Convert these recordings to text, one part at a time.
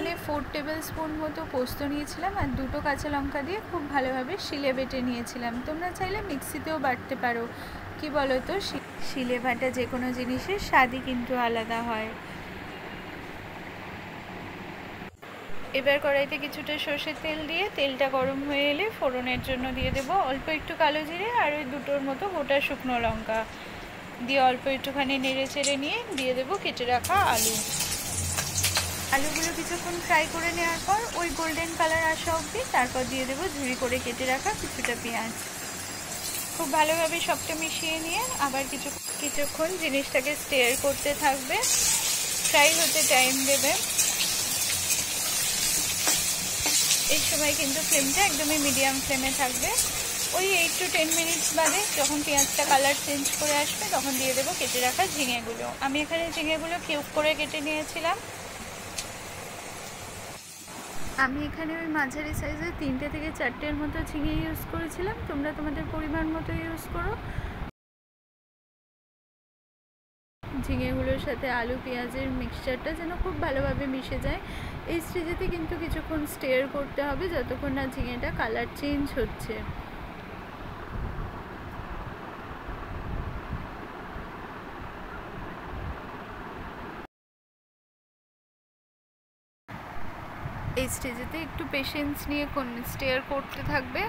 এখানে 4 table spoon মতো পোস্ত নিয়েছিলাম আর 2টো কাঁচা লঙ্কা দিয়ে খুব ভালোভাবে শিলে বেটে নিয়েছিলাম। তোমরা চাইলে মিক্সিতেও বাটতে পারো। কি বলো তো, শিলে বাটা যে কোনো জিনিসের স্বাদই কিন্তু আলাদা হয়। এবার কড়াইতে কিছুটা সর্ষের তেল দিয়ে তেলটা গরম হয়ে এলে ফোড়নের জন্য দিয়ে দেবো অল্প একটু কালো জিরে আর ওই 2টোর মতো গোটা শুকনো লঙ্কা দিয়ে অল্প একটুখানি নেড়ে চেড়ে নিয়ে দিয়ে দেবো কেটে রাখা আলু। আলুগুলো কিছুক্ষণ ফ্রাই করে নেওয়ার পর ওই গোল্ডেন কালার আসা অবধি তারপর দিয়ে দেবো ঝুরি করে কেটে রাখা কিছুটা পেঁয়াজ। খুব ভালোভাবে সবটা মিশিয়ে নিয়ে আবার কিছুক্ষণ জিনিসটাকে স্টিয়ার করতে থাকবে, ফ্রাই হতে টাইম দেবে। এই সময় কিন্তু ফ্লেমটা একদমই মিডিয়াম ফ্লেমে থাকবে। ওই 8 to 10 মিনিটস বাদে যখন পেঁয়াজটা কালার চেঞ্জ করে আসবে তখন দিয়ে দেবো কেটে রাখা ঝিঙেগুলো। আমি এখানে ঝিঙেগুলো কিউব করে কেটে নিয়েছিলাম। আমি এখানে ওই মাঝারি সাইজের 3টে থেকে 4টের মতো ঝিঙে ইউজ করেছিলাম। তোমরা তোমাদের পরিমাণ মতো ইউজ করো। ঝিঙেগুলোর সাথে আলু পেঁয়াজের মিক্সচারটা যেন খুব ভালোভাবে মিশে যায়। এই স্টেজেতে কিন্তু কিছুক্ষণ স্টিয়ার করতে হবে যতক্ষণ না ঝিঙেটা কালার চেঞ্জ হচ্ছে। এই স্টেজেতে একটু পেশেন্স নিয়ে স্টিয়ার করতে থাকবে।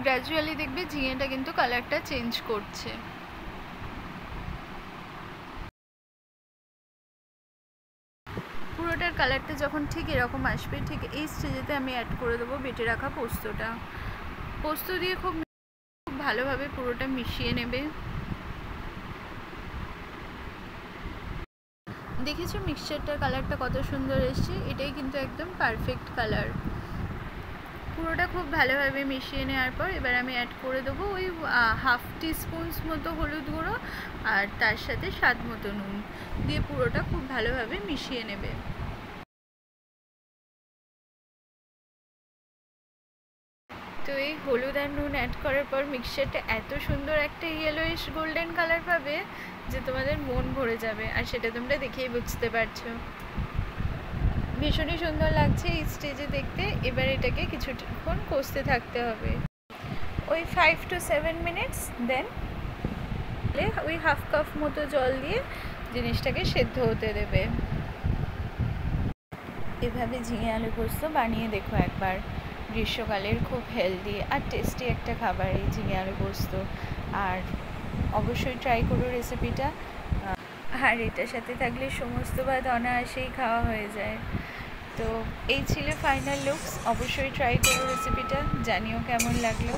গ্র্যাজুয়ালি দেখবে ঝিঙেটা কিন্তু কালারটা চেঞ্জ করছে। পুরোটার কালারটা যখন ঠিক এরকম আসবে, ঠিক এই স্টেজেতে আমি অ্যাড করে দেবো বেটে রাখা পোস্তটা। পোস্ত দিয়ে খুব ভালোভাবে পুরোটা মিশিয়ে নেবে। দেখেছো মিক্সচারটার কালারটা কত সুন্দর এসছে? এটাই কিন্তু একদম পারফেক্ট কালার। পুরোটা খুব ভালোভাবে মিশিয়ে নেওয়ার পর এবার আমি অ্যাড করে দেবো ওই 1/2 টিস্পুন মতো হলুদ গুঁড়ো আর তার সাথে স্বাদ মতো নুন দিয়ে পুরোটা খুব ভালোভাবে মিশিয়ে নেবে। তো এই হলুদ আর নুন অ্যাড করার পর মিক্সচারটা এত সুন্দর একটা ইয়েলোইশ গোল্ডেন কালার পাবে যে তোমাদের মন ভরে যাবে, আর সেটা তোমরা দেখেই বুঝতে পারছো। ভীষণই সুন্দর লাগছে এই স্টেজে দেখতে। এবার এটাকে কিছুক্ষণ কষতে থাকতে হবে, ওই 5 to 7 মিনিটস। দেন ওই 1/2 কাপ মতো জল দিয়ে জিনিসটাকে সেদ্ধ হতে দেবে। এভাবে ঝিঙে আলু পোস্ত বানিয়ে দেখো একবার। গ্রীষ্মকালের খুব হেলদি আর টেস্টি একটা খাবার এই ঝিঙে আলু পোস্ত। আর অবশ্যই ট্রাই করো রেসিপিটা। আর এটার সাথে থাকলে সমস্ত ভাত অনায়াসেই খাওয়া হয়ে যায়। তো এই ছিল ফাইনাল লুকস। অবশ্যই ট্রাই করো রেসিপিটা, জানিও কেমন লাগলো।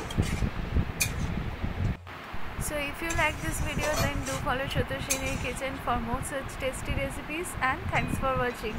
So if you like this video then do follow Shotoshinii Kitchen for more such tasty recipes, and thanks for watching.